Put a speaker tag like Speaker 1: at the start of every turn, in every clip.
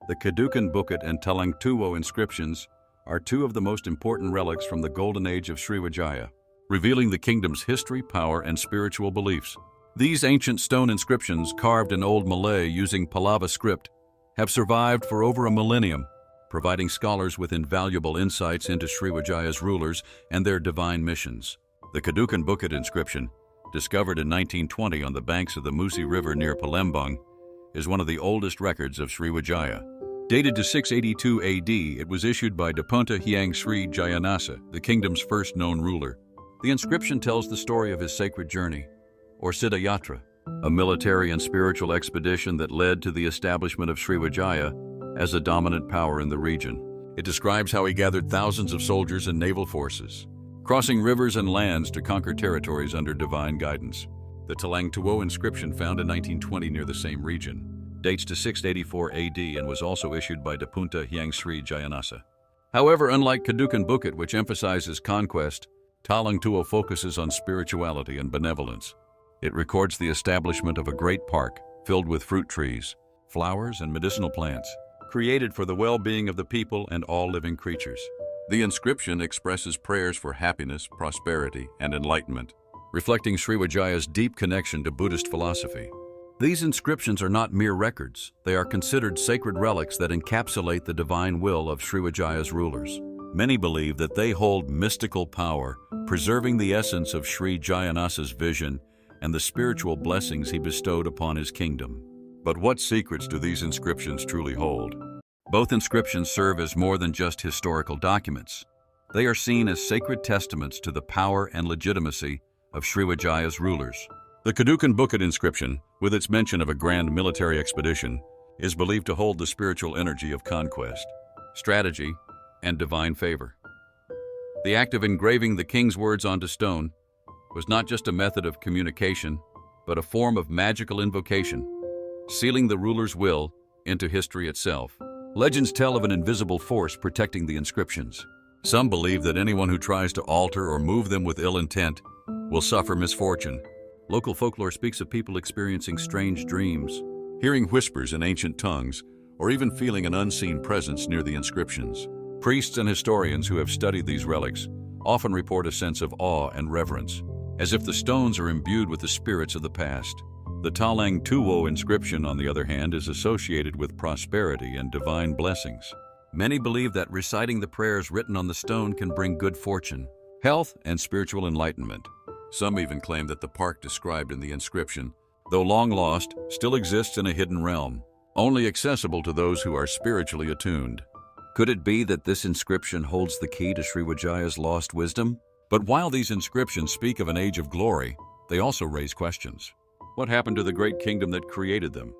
Speaker 1: The Kedukan Bukit and Talang Tuwo inscriptions are two of the most important relics from the golden age of Sriwijaya, revealing the kingdom's history, power, and spiritual beliefs. These ancient stone inscriptions, carved in Old Malay using Pallava script, have survived for over a millennium, providing scholars with invaluable insights into Sriwijaya's rulers and their divine missions. The Kedukan Bukit inscription, discovered in 1920 on the banks of the Musi River near Palembang, is one of the oldest records of Sriwijaya. Dated to 682 AD, it was issued by Dapunta Hyang Sri Jayanasa, the kingdom's first known ruler. The inscription tells the story of his sacred journey, or Siddha Yatra, a military and spiritual expedition that led to the establishment of Sriwijaya as a dominant power in the region. It describes how he gathered thousands of soldiers and naval forces, crossing rivers and lands to conquer territories under divine guidance. The Talang Tuwo inscription, found in 1920 near the same region, dates to 684 AD and was also issued by Dapunta Hyang Sri Jayanasa. However, unlike Kedukan Bukit, which emphasizes conquest, Talang Tuwo focuses on spirituality and benevolence. It records the establishment of a great park filled with fruit trees, flowers, and medicinal plants, created for the well-being of the people and all living creatures. The inscription expresses prayers for happiness, prosperity, and enlightenment, reflecting Sriwijaya's deep connection to Buddhist philosophy. These inscriptions are not mere records. They are considered sacred relics that encapsulate the divine will of Sriwijaya's rulers. Many believe that they hold mystical power, preserving the essence of Sri Jayanasa's vision and the spiritual blessings he bestowed upon his kingdom. But what secrets do these inscriptions truly hold? Both inscriptions serve as more than just historical documents. They are seen as sacred testaments to the power and legitimacy of Sriwijaya's rulers. The Kedukan Bukit inscription, with its mention of a grand military expedition, is believed to hold the spiritual energy of conquest, strategy, and divine favor. The act of engraving the king's words onto stone was not just a method of communication, but a form of magical invocation, sealing the ruler's will into history itself. Legends tell of an invisible force protecting the inscriptions. Some believe that anyone who tries to alter or move them with ill intent will suffer misfortune. Local folklore speaks of people experiencing strange dreams, hearing whispers in ancient tongues, or even feeling an unseen presence near the inscriptions. Priests and historians who have studied these relics often report a sense of awe and reverence, as if the stones are imbued with the spirits of the past. The Talang Tuwo inscription, on the other hand, is associated with prosperity and divine blessings. Many believe that reciting the prayers written on the stone can bring good fortune, health, and spiritual enlightenment. Some even claim that the park described in the inscription, though long lost, still exists in a hidden realm, only accessible to those who are spiritually attuned. Could it be that this inscription holds the key to Sriwijaya's lost wisdom? But while these inscriptions speak of an age of glory, they also raise questions. What happened to the great kingdom that created them?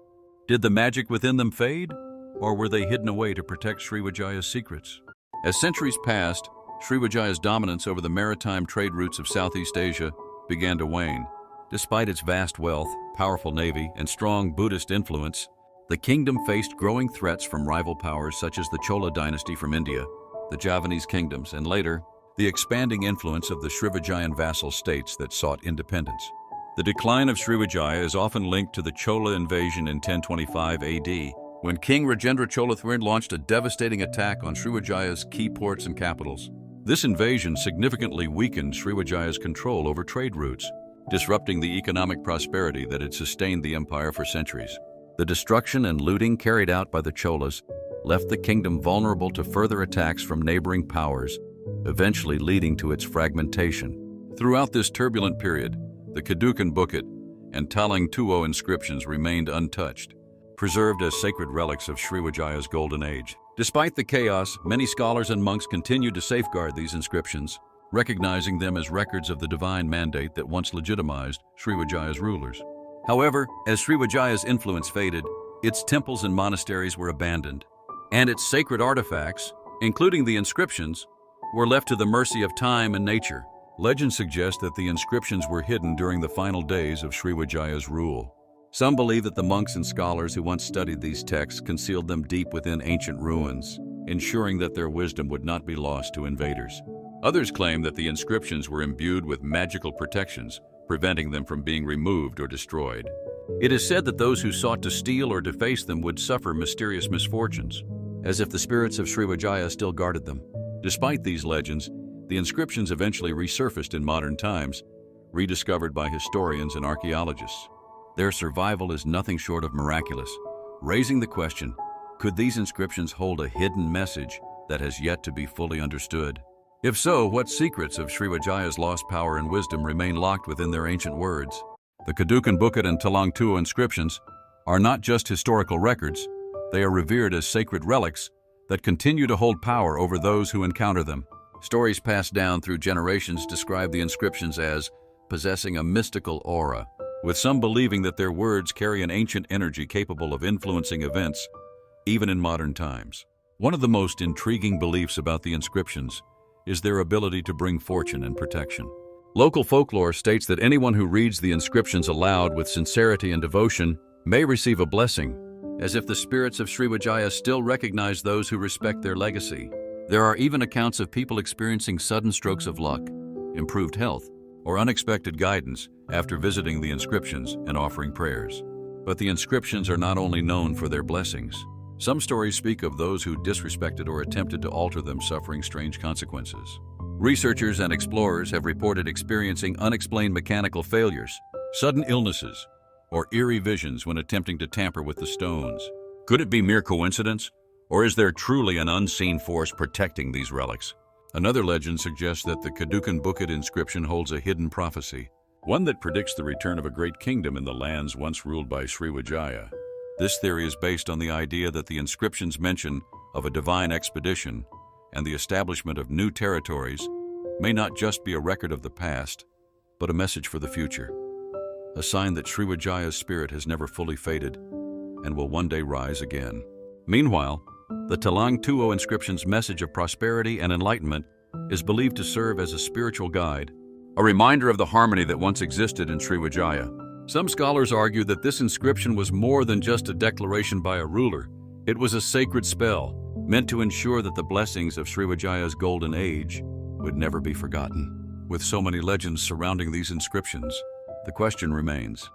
Speaker 1: Did the magic within them fade, or were they hidden away to protect Sriwijaya's secrets? As centuries passed, Sriwijaya's dominance over the maritime trade routes of Southeast Asia began to wane. Despite its vast wealth, powerful navy, and strong Buddhist influence, the kingdom faced growing threats from rival powers such as the Chola dynasty from India, the Javanese kingdoms, and later, the expanding influence of the Srivijayan vassal states that sought independence. The decline of Sriwijaya is often linked to the Chola invasion in 1025 AD, when King Rajendra Chola III launched a devastating attack on Sriwijaya's key ports and capitals. This invasion significantly weakened Sriwijaya's control over trade routes, disrupting the economic prosperity that had sustained the empire for centuries. The destruction and looting carried out by the Cholas left the kingdom vulnerable to further attacks from neighboring powers, eventually leading to its fragmentation. Throughout this turbulent period, the Kedukan Bukit and Talang Tuwo inscriptions remained untouched, preserved as sacred relics of Sriwijaya's golden age. Despite the chaos, many scholars and monks continued to safeguard these inscriptions, recognizing them as records of the divine mandate that once legitimized Sriwijaya's rulers. However, as Sriwijaya's influence faded, its temples and monasteries were abandoned, and its sacred artifacts, including the inscriptions, were left to the mercy of time and nature. Legends suggest that the inscriptions were hidden during the final days of Sriwijaya's rule. Some believe that the monks and scholars who once studied these texts concealed them deep within ancient ruins, ensuring that their wisdom would not be lost to invaders. Others claim that the inscriptions were imbued with magical protections, preventing them from being removed or destroyed. It is said that those who sought to steal or deface them would suffer mysterious misfortunes, as if the spirits of Sriwijaya still guarded them. Despite these legends, the inscriptions eventually resurfaced in modern times, rediscovered by historians and archaeologists. Their survival is nothing short of miraculous, raising the question, could these inscriptions hold a hidden message that has yet to be fully understood? If so, what secrets of Sriwijaya's lost power and wisdom remain locked within their ancient words? The Kedukan, Bukit, and Talang Tuwo inscriptions are not just historical records, they are revered as sacred relics that continue to hold power over those who encounter them. Stories passed down through generations describe the inscriptions as possessing a mystical aura, with some believing that their words carry an ancient energy capable of influencing events, even in modern times. One of the most intriguing beliefs about the inscriptions is their ability to bring fortune and protection. Local folklore states that anyone who reads the inscriptions aloud with sincerity and devotion may receive a blessing, as if the spirits of Sriwijaya still recognize those who respect their legacy. There are even accounts of people experiencing sudden strokes of luck, improved health, or unexpected guidance after visiting the inscriptions and offering prayers. But the inscriptions are not only known for their blessings. Some stories speak of those who disrespected or attempted to alter them suffering strange consequences. Researchers and explorers have reported experiencing unexplained mechanical failures, sudden illnesses, or eerie visions when attempting to tamper with the stones. Could it be mere coincidence, or is there truly an unseen force protecting these relics? Another legend suggests that the Kedukan Bukit inscription holds a hidden prophecy, one that predicts the return of a great kingdom in the lands once ruled by Sriwijaya. This theory is based on the idea that the inscriptions mention of a divine expedition and the establishment of new territories may not just be a record of the past, but a message for the future, a sign that Sriwijaya's spirit has never fully faded and will one day rise again. Meanwhile, the Talang Tuwo inscription's message of prosperity and enlightenment is believed to serve as a spiritual guide, a reminder of the harmony that once existed in Sriwijaya. Some scholars argue that this inscription was more than just a declaration by a ruler. It was a sacred spell, meant to ensure that the blessings of Sriwijaya's golden age would never be forgotten. With so many legends surrounding these inscriptions, the question remains,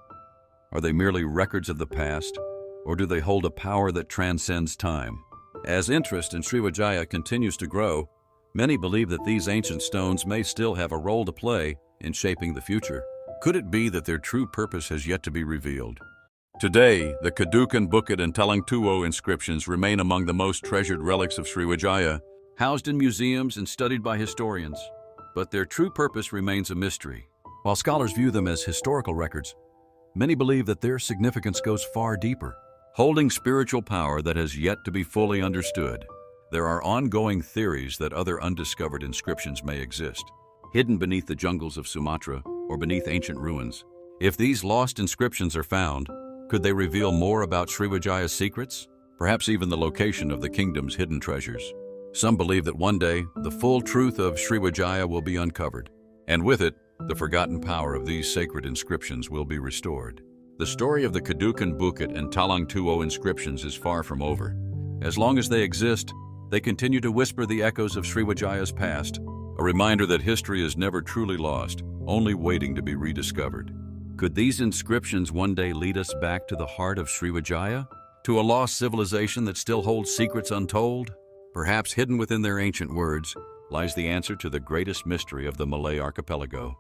Speaker 1: are they merely records of the past, or do they hold a power that transcends time? As interest in Sriwijaya continues to grow, many believe that these ancient stones may still have a role to play in shaping the future. Could it be that their true purpose has yet to be revealed? Today, the Kedukan, Bukit, and Talang Tuwo inscriptions remain among the most treasured relics of Sriwijaya, housed in museums and studied by historians. But their true purpose remains a mystery. While scholars view them as historical records, many believe that their significance goes far deeper, holding spiritual power that has yet to be fully understood. There are ongoing theories that other undiscovered inscriptions may exist, hidden beneath the jungles of Sumatra or beneath ancient ruins. If these lost inscriptions are found, could they reveal more about Sriwijaya's secrets? Perhaps even the location of the kingdom's hidden treasures. Some believe that one day, the full truth of Sriwijaya will be uncovered, and with it, the forgotten power of these sacred inscriptions will be restored. The story of the Kedukan, Bukit, and Talang Tuwo inscriptions is far from over. As long as they exist, they continue to whisper the echoes of Sriwijaya's past, a reminder that history is never truly lost, only waiting to be rediscovered. Could these inscriptions one day lead us back to the heart of Sriwijaya? To a lost civilization that still holds secrets untold? Perhaps hidden within their ancient words lies the answer to the greatest mystery of the Malay archipelago.